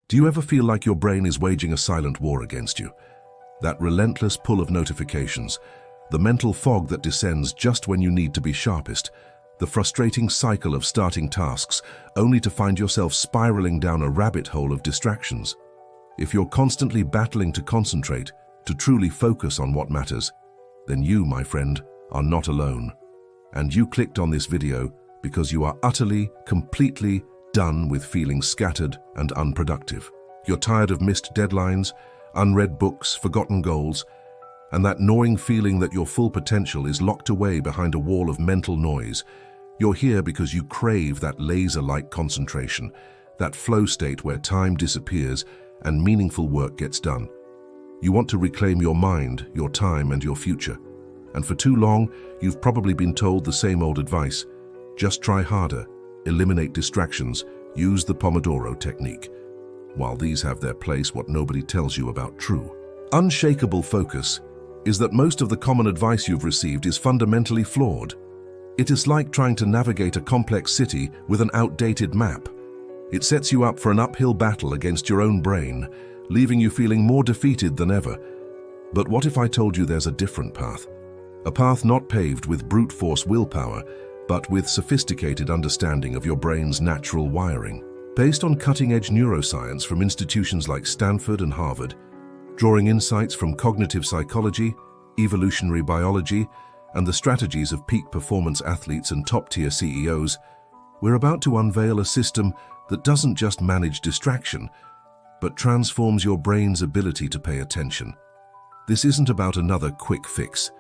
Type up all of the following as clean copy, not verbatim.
Do you ever feel like your brain is waging a silent war against you? That relentless pull of notifications, the mental fog that descends just when you need to be sharpest, the frustrating cycle of starting tasks only to find yourself spiraling down a rabbit hole of distractions. If you're constantly battling to concentrate, to truly focus on what matters, then you, my friend, are not alone. And you clicked on this video because you are utterly, completely done with feeling scattered and unproductive. You're tired of missed deadlines, unread books, forgotten goals, and that gnawing feeling that your full potential is locked away behind a wall of mental noise. You're here because you crave that laser-like concentration, that flow state where time disappears and meaningful work gets done. You want to reclaim your mind, your time, and your future. And for too long, you've probably been told the same old advice. Just try harder, eliminate distractions, use the Pomodoro technique. While these have their place, what nobody tells you about true, unshakable focus is that most of the common advice you've received is fundamentally flawed. It is like trying to navigate a complex city with an outdated map. It sets you up for an uphill battle against your own brain, leaving you feeling more defeated than ever. But what if I told you there's a different path? A path not paved with brute force willpower, but with sophisticated understanding of your brain's natural wiring. Based on cutting-edge neuroscience from institutions like Stanford and Harvard, drawing insights from cognitive psychology, evolutionary biology, and the strategies of peak performance athletes and top-tier CEOs, we're about to unveil a system that doesn't just manage distraction, but transforms your brain's ability to pay attention. This isn't about another quick fix.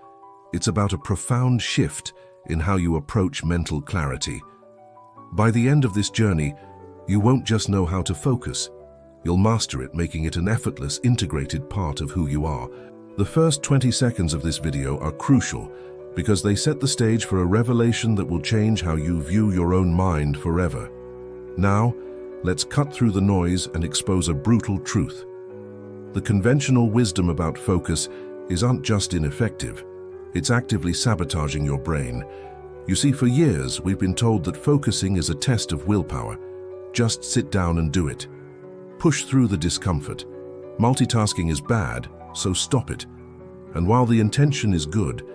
It's about a profound shift in how you approach mental clarity. By the end of this journey, you won't just know how to focus. You'll master it, making it an effortless, integrated part of who you are. The first 20 seconds of this video are crucial because they set the stage for a revelation that will change how you view your own mind forever. Now, let's cut through the noise and expose a brutal truth. The conventional wisdom about focus isn't just ineffective, it's actively sabotaging your brain. You see, for years, we've been told that focusing is a test of willpower. Just sit down and do it. Push through the discomfort. Multitasking is bad, so stop it. And while the intention is good,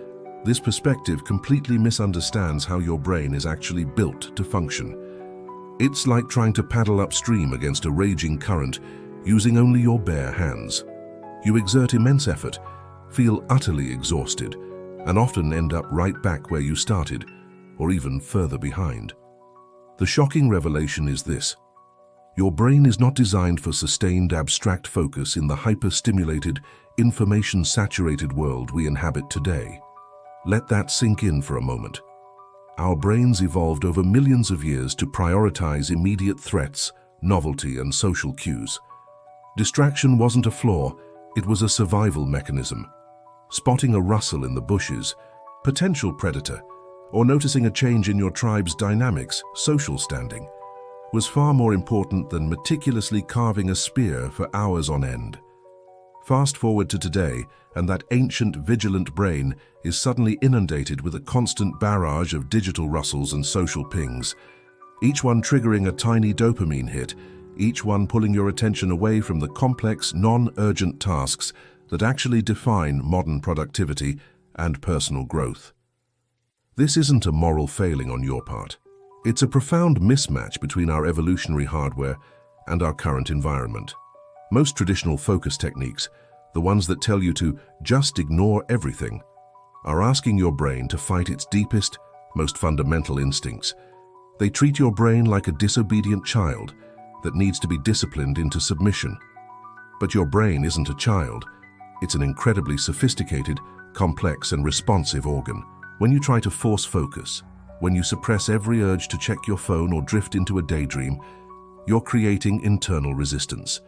this perspective completely misunderstands how your brain is actually built to function. It's like trying to paddle upstream against a raging current using only your bare hands. You exert immense effort, feel utterly exhausted, and often end up right back where you started, or even further behind. The shocking revelation is this: your brain is not designed for sustained abstract focus in the hyper-stimulated, information-saturated world we inhabit today. Let that sink in for a moment. Our brains evolved over millions of years to prioritize immediate threats, novelty, and social cues. Distraction wasn't a flaw, it was a survival mechanism. Spotting a rustle in the bushes, potential predator, or noticing a change in your tribe's dynamics, social standing, was far more important than meticulously carving a spear for hours on end. Fast forward to today, and that ancient, vigilant brain is suddenly inundated with a constant barrage of digital rustles and social pings, each one triggering a tiny dopamine hit, each one pulling your attention away from the complex, non-urgent tasks that actually define modern productivity and personal growth. This isn't a moral failing on your part. It's a profound mismatch between our evolutionary hardware and our current environment. Most traditional focus techniques, the ones that tell you to just ignore everything, are asking your brain to fight its deepest, most fundamental instincts. They treat your brain like a disobedient child that needs to be disciplined into submission. But your brain isn't a child. It's an incredibly sophisticated, complex, and responsive organ. When you try to force focus, when you suppress every urge to check your phone or drift into a daydream, you're creating internal resistance.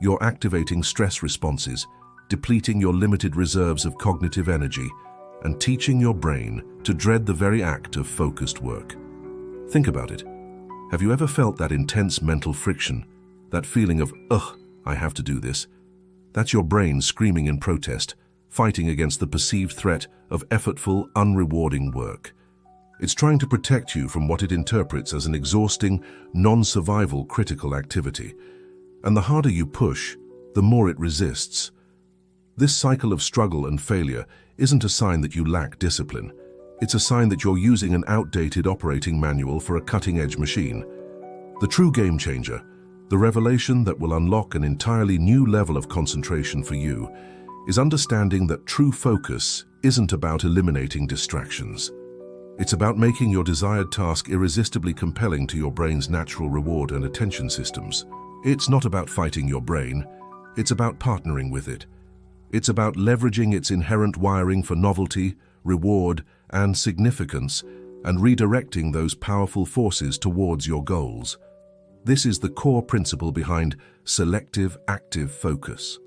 You're activating stress responses, depleting your limited reserves of cognitive energy, and teaching your brain to dread the very act of focused work. Think about it. Have you ever felt that intense mental friction, that feeling of, ugh, I have to do this? That's your brain screaming in protest, fighting against the perceived threat of effortful, unrewarding work. It's trying to protect you from what it interprets as an exhausting, non-survival critical activity. And the harder you push, the more it resists. This cycle of struggle and failure isn't a sign that you lack discipline. It's a sign that you're using an outdated operating manual for a cutting-edge machine. The true game changer, the revelation that will unlock an entirely new level of concentration for you, is understanding that true focus isn't about eliminating distractions. It's about making your desired task irresistibly compelling to your brain's natural reward and attention systems. It's not about fighting your brain, it's about partnering with it. It's about leveraging its inherent wiring for novelty, reward, and significance, and redirecting those powerful forces towards your goals. This is the core principle behind Selective Active Focus,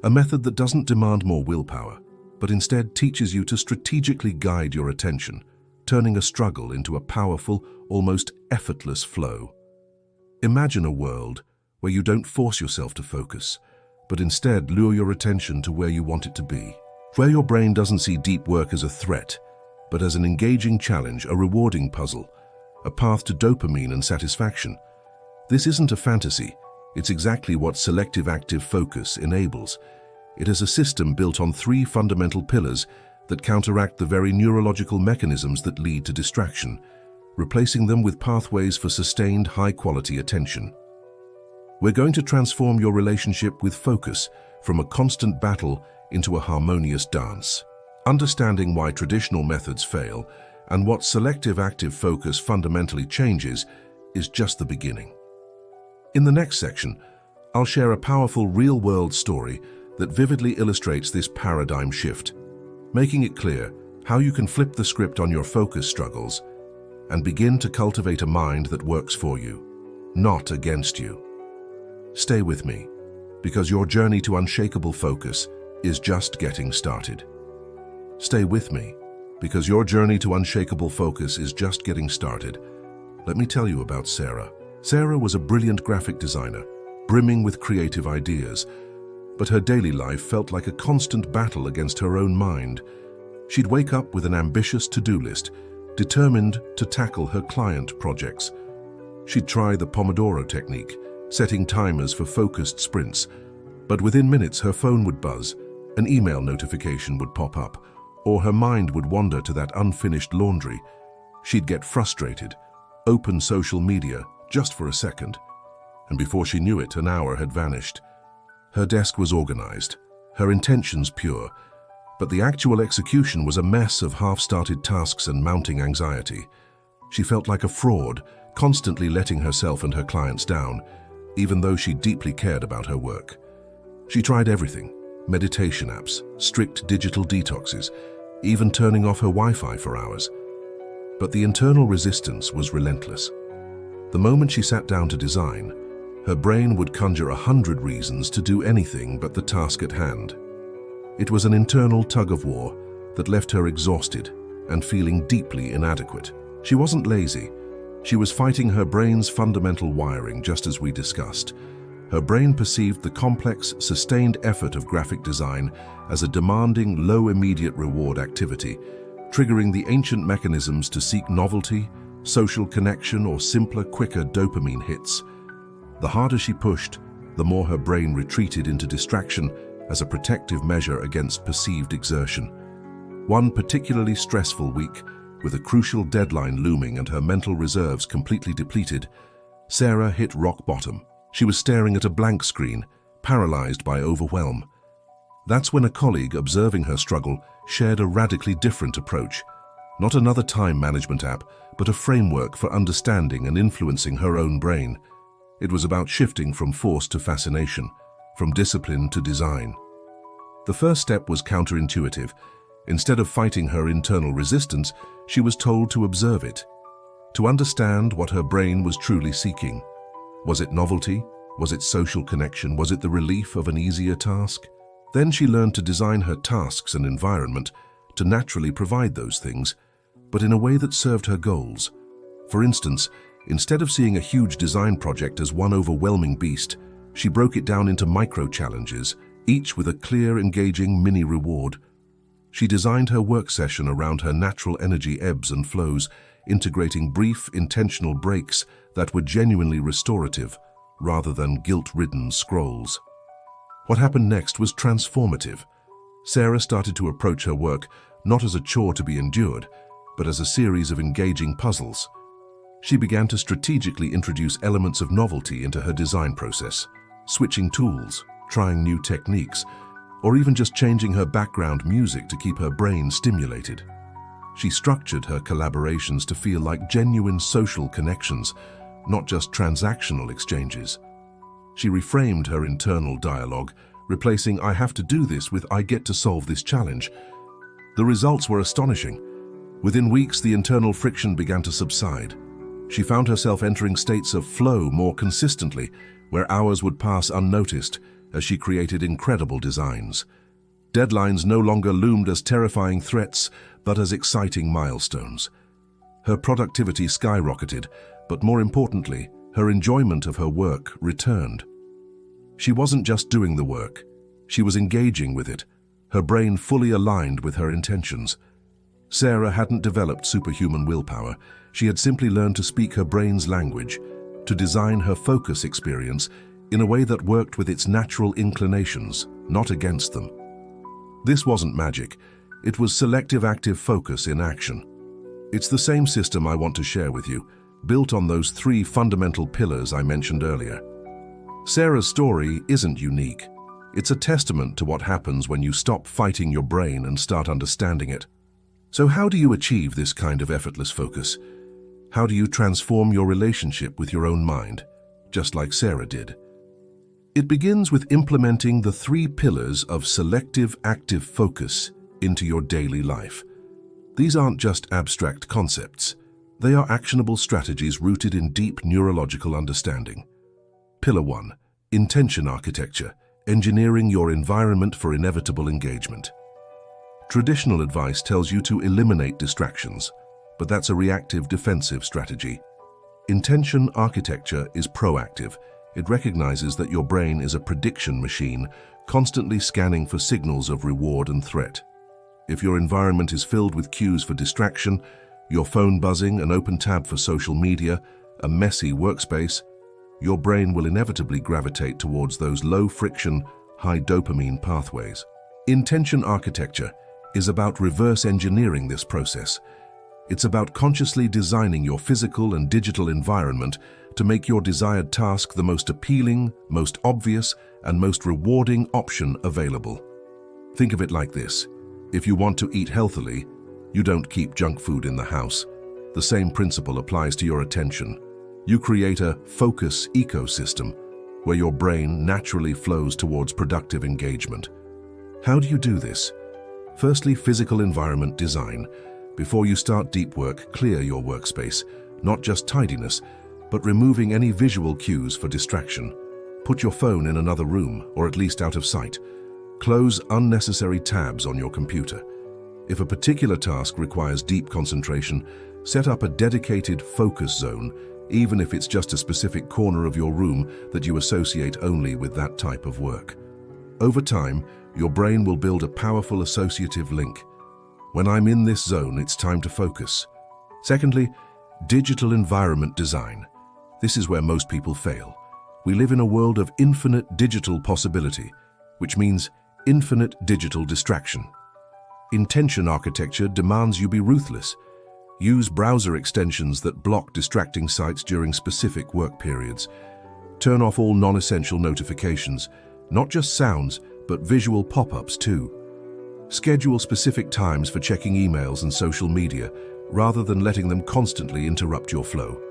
a method that doesn't demand more willpower, but instead teaches you to strategically guide your attention, turning a struggle into a powerful, almost effortless flow. Imagine a world where you don't force yourself to focus, but instead lure your attention to where you want it to be, where your brain doesn't see deep work as a threat, but as an engaging challenge, a rewarding puzzle, a path to dopamine and satisfaction. This isn't a fantasy, it's exactly what Selective Active Focus enables. It is a system built on 3 fundamental pillars that counteract the very neurological mechanisms that lead to distraction, replacing them with pathways for sustained, high-quality attention. We're going to transform your relationship with focus from a constant battle into a harmonious dance. Understanding why traditional methods fail and what Selective Active Focus fundamentally changes is just the beginning. In the next section, I'll share a powerful real-world story that vividly illustrates this paradigm shift, making it clear how you can flip the script on your focus struggles and begin to cultivate a mind that works for you, not against you. Stay with me, because your journey to unshakable focus is just getting started. Stay with me, because your journey to unshakable focus is just getting started. Let me tell you about Sarah. Sarah was a brilliant graphic designer, brimming with creative ideas, but her daily life felt like a constant battle against her own mind. She'd wake up with an ambitious to-do list, determined to tackle her client projects. She'd try the Pomodoro technique, setting timers for focused sprints, but within minutes her phone would buzz, an email notification would pop up, or her mind would wander to that unfinished laundry. She'd get frustrated, open social media just for a second, and before she knew it, an hour had vanished. Her desk was organized, her intentions pure, but the actual execution was a mess of half-started tasks and mounting anxiety. She felt like a fraud, constantly letting herself and her clients down, even though she deeply cared about her work. She tried everything: meditation apps, strict digital detoxes, even turning off her Wi-Fi for hours. But the internal resistance was relentless. The moment she sat down to design, her brain would conjure 100 reasons to do anything but the task at hand. It was an internal tug-of-war that left her exhausted and feeling deeply inadequate. She wasn't lazy. She was fighting her brain's fundamental wiring, just as we discussed. Her brain perceived the complex, sustained effort of graphic design as a demanding, low immediate reward activity, triggering the ancient mechanisms to seek novelty, social connection, or simpler, quicker dopamine hits. The harder she pushed, the more her brain retreated into distraction as a protective measure against perceived exertion. One particularly stressful week, with a crucial deadline looming and her mental reserves completely depleted, Sarah hit rock bottom. She was staring at a blank screen, paralyzed by overwhelm. That's when a colleague, observing her struggle, shared a radically different approach. Not another time management app, but a framework for understanding and influencing her own brain. It was about shifting from force to fascination, from discipline to design. The first step was counterintuitive. Instead of fighting her internal resistance, she was told to observe it, to understand what her brain was truly seeking. Was it novelty? Was it social connection? Was it the relief of an easier task? Then she learned to design her tasks and environment to naturally provide those things, but in a way that served her goals. For instance, instead of seeing a huge design project as one overwhelming beast, she broke it down into micro-challenges, each with a clear, engaging mini-reward. She designed her work session around her natural energy ebbs and flows, integrating brief, intentional breaks that were genuinely restorative, rather than guilt-ridden scrolls. What happened next was transformative. Sarah started to approach her work not as a chore to be endured, but as a series of engaging puzzles. She began to strategically introduce elements of novelty into her design process, switching tools, trying new techniques, or even just changing her background music to keep her brain stimulated. She structured her collaborations to feel like genuine social connections, not just transactional exchanges. She reframed her internal dialogue, replacing "I have to do this" with "I get to solve this challenge." The results were astonishing. Within weeks, the internal friction began to subside. She found herself entering states of flow more consistently, where hours would pass unnoticed as she created incredible designs. Deadlines no longer loomed as terrifying threats, but as exciting milestones. Her productivity skyrocketed, but more importantly, her enjoyment of her work returned. She wasn't just doing the work, she was engaging with it, her brain fully aligned with her intentions. Sarah hadn't developed superhuman willpower, she had simply learned to speak her brain's language, to design her focus experience in a way that worked with its natural inclinations, not against them. This wasn't magic, it was selective active focus in action. It's the same system I want to share with you, built on those 3 fundamental pillars I mentioned earlier. Sarah's story isn't unique. It's a testament to what happens when you stop fighting your brain and start understanding it. So how do you achieve this kind of effortless focus? How do you transform your relationship with your own mind, just like Sarah did? It begins with implementing the 3 pillars of selective active focus into your daily life. These aren't just abstract concepts. They are actionable strategies rooted in deep neurological understanding. Pillar 1. Intention architecture, engineering your environment for inevitable engagement. Traditional advice tells you to eliminate distractions, but that's a reactive defensive strategy. Intention architecture is proactive. It recognizes that your brain is a prediction machine, constantly scanning for signals of reward and threat. If your environment is filled with cues for distraction, your phone buzzing, an open tab for social media, a messy workspace, your brain will inevitably gravitate towards those low-friction, high-dopamine pathways. Intention architecture is about reverse engineering this process. It's about consciously designing your physical and digital environment to make your desired task the most appealing, most obvious, and most rewarding option available. Think of it like this. If you want to eat healthily, you don't keep junk food in the house. The same principle applies to your attention. You create a focus ecosystem where your brain naturally flows towards productive engagement. How do you do this? Firstly, physical environment design. Before you start deep work, clear your workspace, not just tidiness, but removing any visual cues for distraction. Put your phone in another room, or at least out of sight. Close unnecessary tabs on your computer. If a particular task requires deep concentration, set up a dedicated focus zone, even if it's just a specific corner of your room that you associate only with that type of work. Over time, your brain will build a powerful associative link. When I'm in this zone, it's time to focus. Secondly, digital environment design. This is where most people fail. We live in a world of infinite digital possibility, which means infinite digital distraction. Intention architecture demands you be ruthless. Use browser extensions that block distracting sites during specific work periods. Turn off all non-essential notifications, not just sounds, but visual pop-ups too. Schedule specific times for checking emails and social media, rather than letting them constantly interrupt your flow.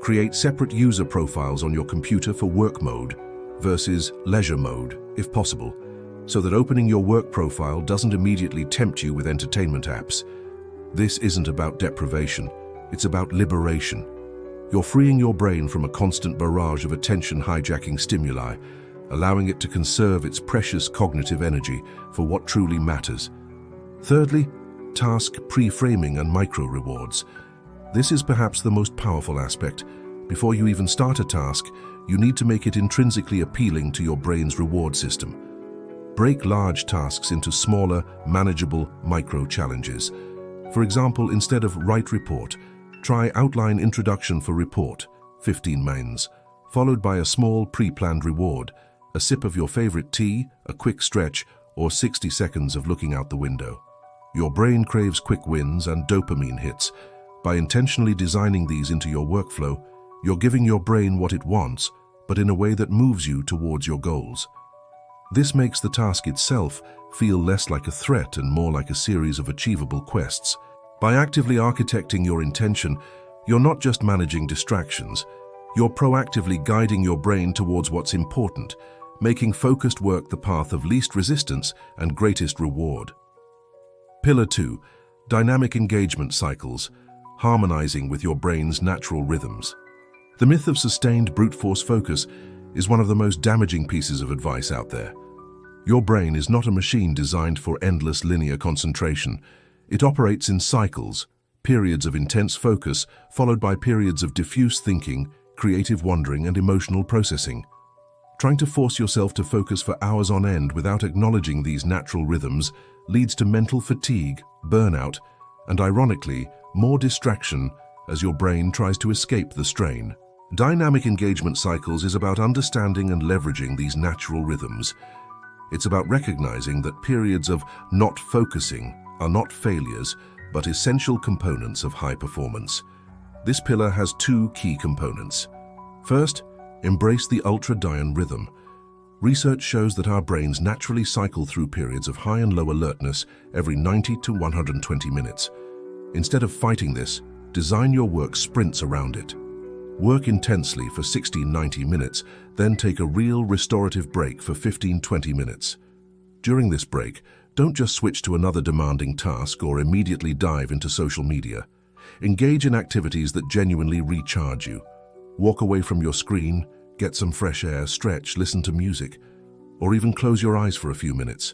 Create separate user profiles on your computer for work mode versus leisure mode, if possible, so that opening your work profile doesn't immediately tempt you with entertainment apps. This isn't about deprivation, it's about liberation. You're freeing your brain from a constant barrage of attention-hijacking stimuli, allowing it to conserve its precious cognitive energy for what truly matters. Thirdly, task pre-framing and micro-rewards. This is perhaps the most powerful aspect. Before you even start a task, you need to make it intrinsically appealing to your brain's reward system. Break large tasks into smaller, manageable micro-challenges. For example, instead of write report, try outline introduction for report, 15 mains, followed by a small pre-planned reward, a sip of your favorite tea, a quick stretch, or 60 seconds of looking out the window. Your brain craves quick wins and dopamine hits. By intentionally designing these into your workflow, you're giving your brain what it wants, but in a way that moves you towards your goals. This makes the task itself feel less like a threat and more like a series of achievable quests. By actively architecting your intention, you're not just managing distractions, you're proactively guiding your brain towards what's important, making focused work the path of least resistance and greatest reward. Pillar 2. Dynamic engagement cycles, harmonizing with your brain's natural rhythms. The myth of sustained brute force focus is one of the most damaging pieces of advice out there. Your brain is not a machine designed for endless linear concentration. It operates in cycles, periods of intense focus followed by periods of diffuse thinking, creative wandering, and emotional processing. Trying to force yourself to focus for hours on end without acknowledging these natural rhythms leads to mental fatigue, burnout, and ironically, more distraction as your brain tries to escape the strain. Dynamic engagement cycles is about understanding and leveraging these natural rhythms. It's about recognizing that periods of not focusing are not failures, but essential components of high performance. This pillar has two key components. First, embrace the ultradian rhythm. Research shows that our brains naturally cycle through periods of high and low alertness every 90 to 120 minutes. Instead of fighting this, design your work sprints around it. Work intensely for 60-90 minutes, then take a real restorative break for 15-20 minutes. During this break, don't just switch to another demanding task or immediately dive into social media. Engage in activities that genuinely recharge you. Walk away from your screen, get some fresh air, stretch, listen to music, or even close your eyes for a few minutes.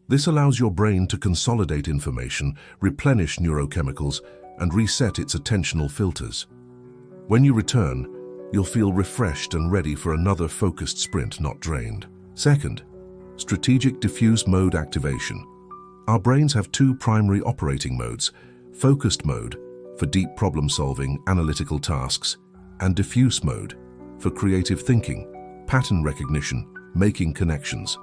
This allows your brain to consolidate information, replenish neurochemicals, and reset its attentional filters. When you return, you'll feel refreshed and ready for another focused sprint, not drained. Second, strategic diffuse mode activation. Our brains have two primary operating modes: focused mode for deep problem-solving, analytical tasks, and diffuse mode for creative thinking, pattern recognition, making connections.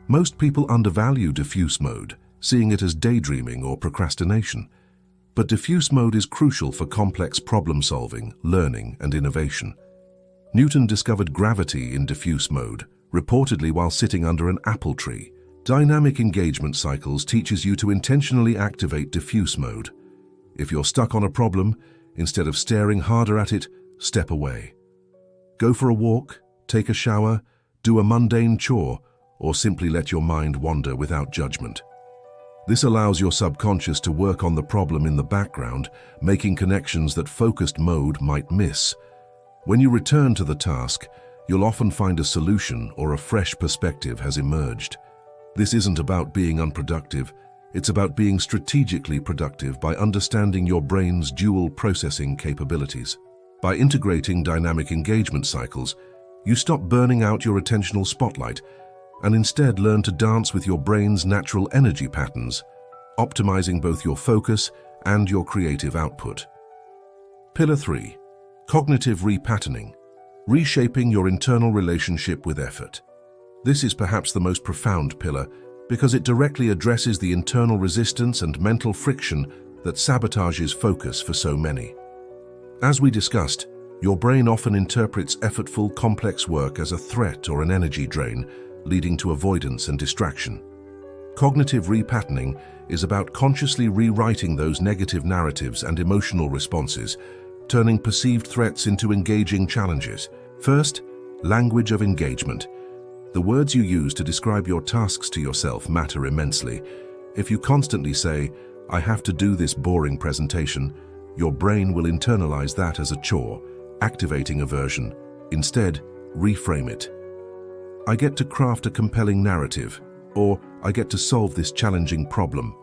Most people undervalue diffuse mode, seeing it as daydreaming or procrastination. But diffuse mode is crucial for complex problem-solving, learning, and innovation. Newton discovered gravity in diffuse mode, reportedly while sitting under an apple tree. Dynamic engagement cycles teaches you to intentionally activate diffuse mode. If you're stuck on a problem, instead of staring harder at it, step away. Go for a walk, take a shower, do a mundane chore, or simply let your mind wander without judgment. This allows your subconscious to work on the problem in the background, making connections that focused mode might miss. When you return to the task, you'll often find a solution or a fresh perspective has emerged. This isn't about being unproductive, it's about being strategically productive by understanding your brain's dual processing capabilities. By integrating dynamic engagement cycles, you stop burning out your attentional spotlight and instead learn to dance with your brain's natural energy patterns, optimizing both your focus and your creative output. Pillar 3. Cognitive repatterning, reshaping your internal relationship with effort. This is perhaps the most profound pillar because it directly addresses the internal resistance and mental friction that sabotages focus for so many. As we discussed, your brain often interprets effortful, complex work as a threat or an energy drain, leading to avoidance and distraction. Cognitive repatterning is about consciously rewriting those negative narratives and emotional responses, turning perceived threats into engaging challenges. First, language of engagement. The words you use to describe your tasks to yourself matter immensely. If you constantly say, "I have to do this boring presentation," your brain will internalize that as a chore, activating aversion. Instead, reframe it. "I get to craft a compelling narrative," or "I get to solve this challenging problem."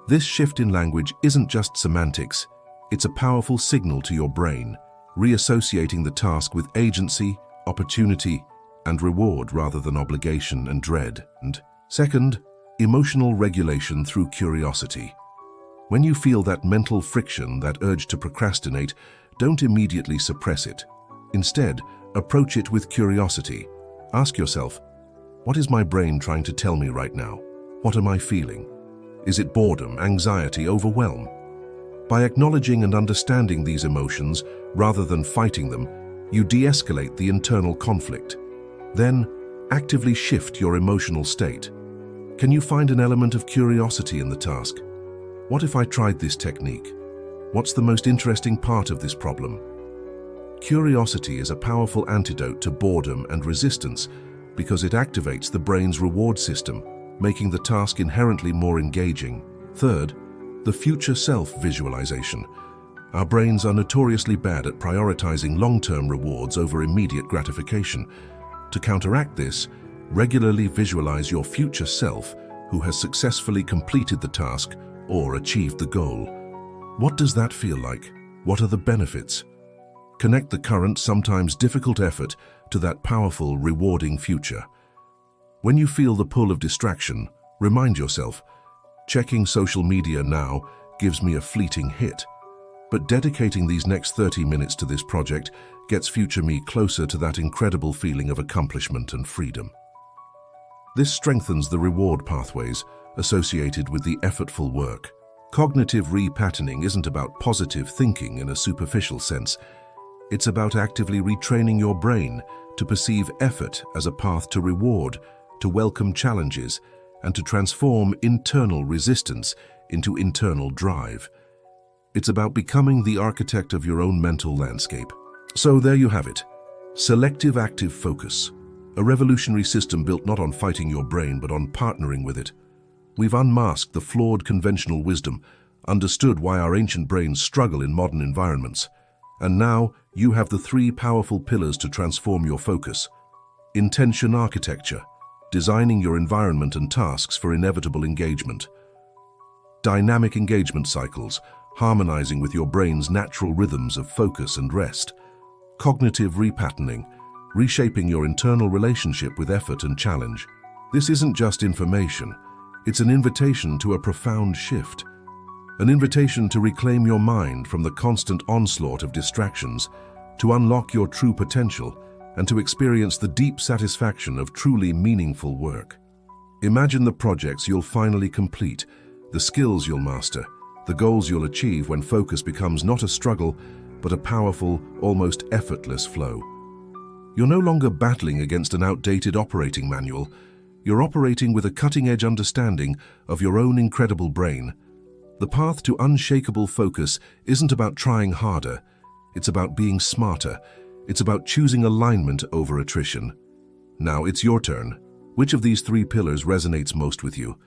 This shift in language isn't just semantics, it's a powerful signal to your brain, reassociating the task with agency, opportunity, and reward rather than obligation and dread. And second, emotional regulation through curiosity. When you feel that mental friction, that urge to procrastinate, don't immediately suppress it. Instead, Approach it with curiosity. Ask yourself, what is my brain trying to tell me right now? What am I feeling? Is it boredom, anxiety, overwhelm? By acknowledging and understanding these emotions, rather than fighting them, you de-escalate the internal conflict. Then, actively shift your emotional state. Can you find an element of curiosity in the task? What if I tried this technique? What's the most interesting part of this problem? Curiosity is a powerful antidote to boredom and resistance because it activates the brain's reward system, making the task inherently more engaging. Third, the future self visualization. Our brains are notoriously bad at prioritizing long-term rewards over immediate gratification. To counteract this, regularly visualize your future self who has successfully completed the task or achieved the goal. What does that feel like? What are the benefits? Connect the current, sometimes difficult effort to that powerful, rewarding future. When you feel the pull of distraction, remind yourself, checking social media now gives me a fleeting hit. But dedicating these next 30 minutes to this project gets future me closer to that incredible feeling of accomplishment and freedom. This strengthens the reward pathways associated with the effortful work. Cognitive repatterning isn't about positive thinking in a superficial sense. It's about actively retraining your brain to perceive effort as a path to reward, to welcome challenges, and to transform internal resistance into internal drive. It's about becoming the architect of your own mental landscape. So there you have it. Selective Active Focus. A revolutionary system built not on fighting your brain, but on partnering with it. We've unmasked the flawed conventional wisdom, understood why our ancient brains struggle in modern environments. And now you have the three powerful pillars to transform your focus. Intention architecture, designing your environment and tasks for inevitable engagement. Dynamic engagement cycles, harmonizing with your brain's natural rhythms of focus and rest. Cognitive repatterning, reshaping your internal relationship with effort and challenge. This isn't just information, it's an invitation to a profound shift. An invitation to reclaim your mind from the constant onslaught of distractions, to unlock your true potential, and to experience the deep satisfaction of truly meaningful work. Imagine the projects you'll finally complete, the skills you'll master, the goals you'll achieve when focus becomes not a struggle, but a powerful, almost effortless flow. You're no longer battling against an outdated operating manual. You're operating with a cutting-edge understanding of your own incredible brain. The path to unshakable focus isn't about trying harder. It's about being smarter. It's about choosing alignment over attrition. Now it's your turn. Which of these three pillars resonates most with you?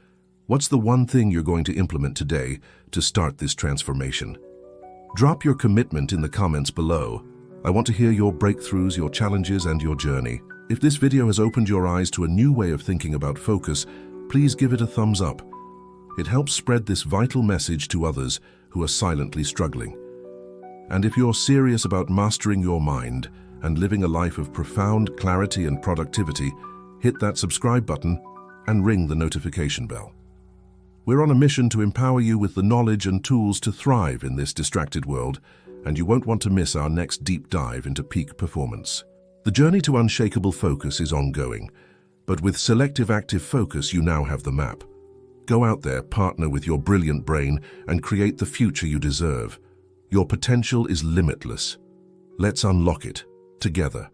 What's the one thing you're going to implement today to start this transformation? Drop your commitment in the comments below. I want to hear your breakthroughs, your challenges, and your journey. If this video has opened your eyes to a new way of thinking about focus, please give it a thumbs up. It helps spread this vital message to others who are silently struggling. And if you're serious about mastering your mind and living a life of profound clarity and productivity, hit that subscribe button and ring the notification bell. We're on a mission to empower you with the knowledge and tools to thrive in this distracted world, and you won't want to miss our next deep dive into peak performance. The journey to unshakable focus is ongoing, but with Selective Active Focus, you now have the map. Go out there, partner with your brilliant brain, and create the future you deserve. Your potential is limitless. Let's unlock it together.